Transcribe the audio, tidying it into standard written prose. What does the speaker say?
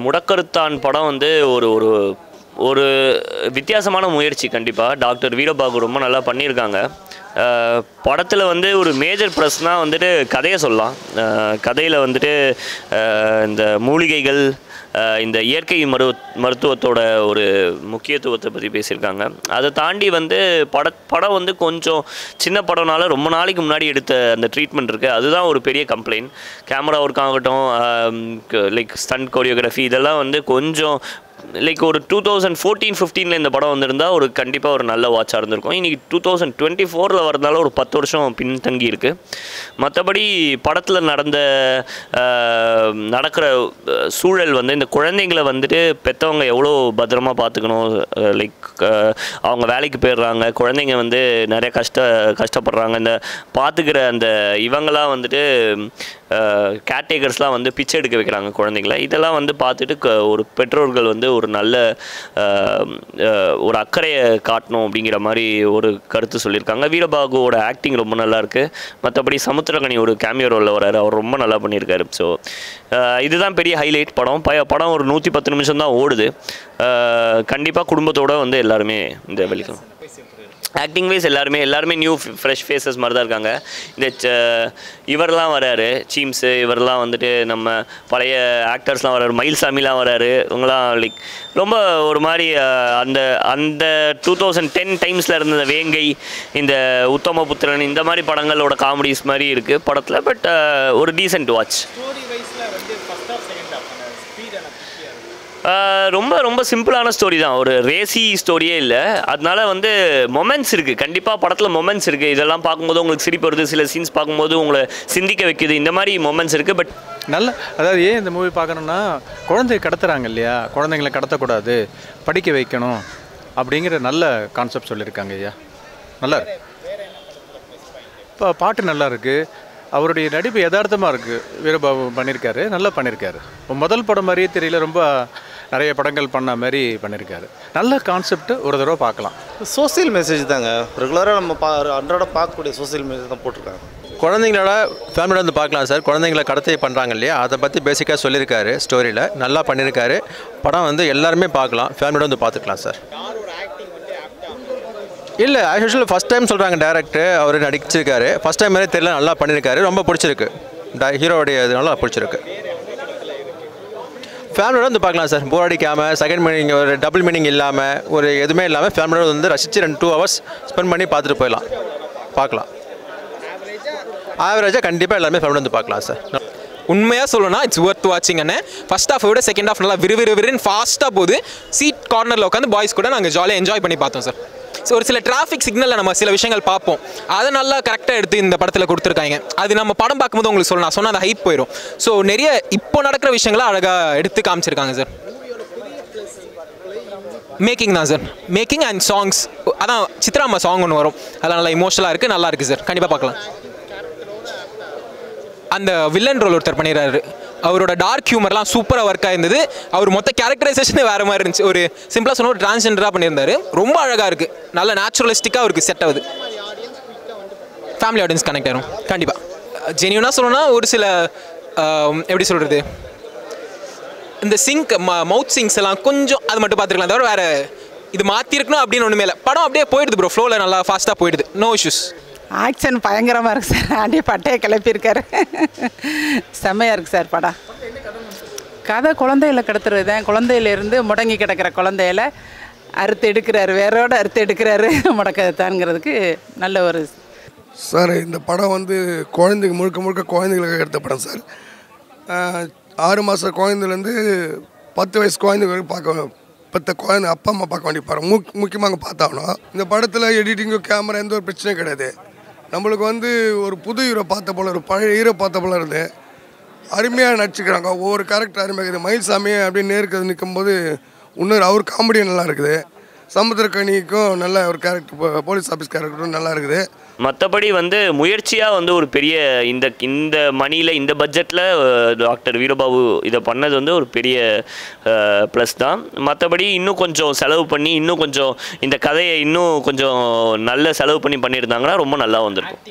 முடக்கருத்தான் படம் வந்து ஒரு ஒரு ஒரு வித்தியாசமான முயற்சி. கண்டிப்பாக டாக்டர் வீரபாகு ரொம்ப நல்லா பண்ணியிருக்காங்க. படத்தில் வந்து ஒரு மேஜர் ப்ளஸ்னால் வந்துட்டு கதையை சொல்லலாம். கதையில் வந்துட்டு இந்த மூலிகைகள், இந்த இயற்கை மருத்துவத்தோட ஒரு முக்கியத்துவத்தை பற்றி பேசியிருக்காங்க. அதை தாண்டி வந்து படம் வந்து கொஞ்சம் சின்ன படம்னால ரொம்ப நாளைக்கு முன்னாடி எடுத்த அந்த ட்ரீட்மெண்ட் இருக்குது, அதுதான் ஒரு பெரிய கம்ப்ளைண்ட். கேமரா ஒர்க் ஆகட்டும், லைக் ஸ்டண்ட் கோரியோகிராஃபி, இதெல்லாம் வந்து கொஞ்சம் லைக் ஒரு 2014-15 இந்த படம் வந்திருந்தால் ஒரு கண்டிப்பாக ஒரு நல்ல வாட்சாக இருந்திருக்கும். இன்றைக்கி 2024 வரதுனால ஒரு 10 வருஷம் பின்தங்கி இருக்குது. மற்றபடி படத்தில் நடக்கிற சூழல் வந்து இந்த குழந்தைங்களை வந்துட்டு பெற்றவங்க எவ்வளோ பத்திரமா பார்த்துக்கணும். லைக் அவங்க வேலைக்கு போயிடுறாங்க, குழந்தைங்க வந்து நிறைய கஷ்டப்படுறாங்க. இந்த பார்த்துக்கிற அந்த இவங்களாம் வந்துட்டு கேர்டேக்கர்ஸ்லாம் வந்து பிச்சை எடுக்க வைக்கிறாங்க குழந்தைங்கள. இதெல்லாம் வந்து பார்த்துட்டு ஒரு பெற்றோர்கள் வந்து ஒரு நல்ல ஒரு அக்கறையை காட்டணும் அப்படிங்கிற மாதிரி ஒரு கருத்து சொல்லியிருக்காங்க. வீரபாகுவோட ஆக்டிங் ரொம்ப நல்லாயிருக்கு. மற்றபடி சமுத்திரகனி ஒரு கேமியோ ரோலில் வராரு, அவர் ரொம்ப நல்லா பண்ணியிருக்காரு. ஸோ இதுதான் பெரிய ஹைலைட். படம் ஒரு 110 நிமிஷம் தான் ஓடுது. கண்டிப்பாக குடும்பத்தோடு வந்து எல்லாருமே இந்த வெளிக்கலாம். ஆக்டிங் வைஸ் எல்லாருமே நியூ ஃப்ரெஷ் ஃபேஸஸ் மாதிரி தான் இருக்காங்க. இந்த இவரெலாம் வராரு, சீம்ஸு, இவரெலாம் வந்துட்டு நம்ம பழைய ஆக்டர்ஸ்லாம் வராரு, மயில்சாமிலாம் வராரு. இவங்களாம் லைக் ரொம்ப ஒரு மாதிரி அந்த 2010 டைம்ஸில் இருந்த வேங்கை, இந்த உத்தமபுத்திரன், இந்த மாதிரி படங்களோட காமெடிஸ் மாதிரி இருக்குது படத்தில். பட் ஒரு டீசென்ட் வாட்ச். ரொம்ப ரொம்ப சிம்பிளான ஸ்டோரி தான், ஒரு ரேசி ஸ்டோரியே இல்லை. அதனால வந்து மொமெண்ட்ஸ் இருக்குது, கண்டிப்பாக படத்தில் மொமெண்ட்ஸ் இருக்குது. இதெல்லாம் பார்க்கும்போது உங்களுக்கு சிரிப்பு வருது, சில சீன்ஸ் பார்க்கும்போது உங்களை சிந்திக்க வைக்குது, இந்த மாதிரி மொமெண்ட்ஸ் இருக்குது. பட் அதாவது ஏன் இந்த மூவி பார்க்கணுன்னா, குழந்தை கடத்துறாங்க இல்லையா, குழந்தைங்களை கடத்தக்கூடாது, படிக்க வைக்கணும் அப்படிங்கிற நல்ல கான்செப்ட் சொல்லியிருக்காங்க ஐயா. நல்லா இப்போ பாட்டு நல்லா இருக்குது, அவருடைய நடிப்பு யதார்த்தமாக இருக்குது. வீரபாபு பண்ணியிருக்காரு, நல்லா பண்ணியிருக்காரு. இப்போ முதல் படம் மாதிரியே தெரியல, ரொம்ப நிறைய படங்கள் பண்ண மாதிரி பண்ணியிருக்காரு. நல்ல கான்செப்ட், ஒரு தடவை பார்க்கலாம். சோசியல் மெசேஜ் தாங்க, ரெகுலராக நம்ம அன்றாட பார்க்கக்கூடிய சோசியல் மெசேஜ் தான் போட்டிருக்காங்க. குழந்தைங்களோட ஃபேமிலியோட வந்து பார்க்கலாம் சார். குழந்தைங்களை கடத்தி பண்ணுறாங்க இல்லையா, அதை பற்றி பேசிக்காக சொல்லியிருக்காரு. ஸ்டோரியில் நல்லா பண்ணியிருக்காரு. படம் வந்து எல்லாருமே பார்க்கலாம், ஃபேமிலியோட வந்து பார்த்துக்கலாம் சார். இல்லை, ஆக்சுவலி ஃபஸ்ட் டைம் சொல்கிறாங்க டேரக்டர், அவர் நடிச்சிருக்காரு. ஃபஸ்ட் டைம் மாதிரி தெரியல, நல்லா பண்ணியிருக்காரு. ரொம்ப பிடிச்சிருக்கு, ஹீரோடைய இது நல்லா பிடிச்சிருக்கு. ஃபேமிலியோட வந்து பார்க்கலாம் சார், போர் அடிக்காமல், செகண்ட் மீனிங் ஒரு டபுள் மீனிங் இல்லாமல், ஒரு எதுவுமே இல்லாமல் ஃபேமிலியோட வந்து ரசித்து 2 hours ஸ்பெண்ட் பண்ணி பார்த்துட்டு போயிடலாம், பார்க்கலாம். ஆவரேஜாக கண்டிப்பாக எல்லாமே ஃபேமிலியோட வந்து பார்க்கலாம் சார். உண்மையாக சொல்லணும்னா இட்ஸ் ஒர்த் வாட்சிங். ஃபர்ஸ்ட் ஹாஃபை விட செகண்ட் ஹாஃப் நல்லா விறுவிறுன்னு ஃபாஸ்ட்டாக போகுது. சீட் கார்னரில் உட்காந்து பாய்ஸ் கூட நாங்கள் ஜாலியாக என்ஜாய் பண்ணி பார்த்தோம் சார். ஸோ ஒரு சில டிராஃபிக் சிக்னலில் நம்ம சில விஷயங்கள் பார்ப்போம், அதை நல்லா கரெக்டாக எடுத்து இந்த படத்தில் கொடுத்துருக்காங்க. அது நம்ம படம் பார்க்கும்போது உங்களுக்கு சொல்லணும், சொன்னால் அந்த ஹைப் போயிடும். ஸோ நிறைய இப்போ நடக்கிற விஷயங்களை அழகாக எடுத்து காமிச்சிருக்காங்க சார். மேக்கிங் தான் சார், மேக்கிங் அண்ட் சாங்ஸ். அதான் சித்ராமா சாங் ஒன்று வரும், அதெல்லாம் நல்லா இமோஷனலாக இருக்குது, நல்லா இருக்குது சார். கண்டிப்பாக பார்க்கலாம். அந்த வில்லன் ரோல் ஒருத்தர் பண்ணிடுறாரு, அவரோட டார்க் ஹியூமர்லாம் சூப்பராக ஒர்க் ஆயிருந்தது. அவர் மொத்த கேரக்டரைசேஷனே வேறு மாதிரி இருந்துச்சு. ஒரு சிம்பிளாக சொன்ன ஒரு டிரான்ஸ்ஜெண்டராக பண்ணியிருந்தார். ரொம்ப அழகாக இருக்குது, நல்ல நேச்சுரலிஸ்டிக்காக அவருக்கு செட் ஆகுது. ஃபேமிலி ஆடியன்ஸ் கனெக்ட் ஆகும் கண்டிப்பாக. ஜென்யூனாக சொல்லணும்னா ஒரு சில எப்படி சொல்கிறது, இந்த மவுத் சிங்ஸ் எல்லாம் கொஞ்சம் அது மட்டும் பார்த்துருக்கலாம், தவிர வேறு இது மாற்றிருக்கணும் அப்படின்னு ஒன்றுமே இல்லை. படம் அப்படியே போயிடுது ப்ரோ, ஃப்ளோவில் நல்லா ஃபாஸ்ட்டாக போயிடுது, நோ இஷ்யூஸ். ஆக்ஷன் பயங்கரமாக இருக்குது சார், ஆண்டிய பட்டையை கிளப்பியிருக்காரு, செம்மையாக இருக்குது சார் படம். கதை குழந்தைகளை கடத்துறது தான், குழந்தையிலேருந்து முடங்கி கிடக்கிற குழந்தையில அறுத்து எடுக்கிறாரு, வேரோடு அறுத்து எடுக்கிறாரு முடக்கத்தான்ங்கிறதுக்கு நல்ல ஒரு சார். இந்த படம் வந்து குழந்தைங்க முழுக்க குழந்தைங்களுக்கு எடுத்த படம் சார். 6 மாத குழந்தைலேருந்து 10 வயசு குழந்தைங்களுக்கு பார்க்க, பத்த குழந்தை அப்பா அம்மா பார்க்க வேண்டிய படம் முக்கியமாக பார்த்தாகணும். இந்த படத்தில் எடிட்டிங்கு, கேமரா எந்த ஒரு பிரச்சனையும் கிடையாது. நம்மளுக்கு வந்து ஒரு புது ஹீரோ பார்த்த போல, ஒரு பழைய ஹீரோ பார்த்த போல இருந்து அருமையாக நடிச்சுக்கிறாங்க. ஒவ்வொரு கேரக்டர் அருமையாக இருக்குது. மயில்சாமி அப்படியே நேருக்கு நிற்கும்போது இன்னொரு அவர் காமெடியும் நல்லா இருக்குது. சமுத்திரக்கனிக்கும் நல்ல ஒரு கேரக்டர், போலீஸ் ஆஃபீஸ் கேரக்டரும் நல்லா இருக்குது. மற்றபடி வந்து முயற்சியாக வந்து ஒரு பெரிய இந்த மணியில், இந்த பட்ஜெட்டில் டாக்டர் வீரபாபு இதை பண்ணது வந்து ஒரு பெரிய ப்ளஸ் தான். மற்றபடி இன்னும் கொஞ்சம் செலவு பண்ணி, இன்னும் கொஞ்சம் இந்த கதையை இன்னும் கொஞ்சம் நல்ல செலவு பண்ணி பண்ணியிருந்தாங்கன்னா ரொம்ப நல்லா வந்திருக்கும்.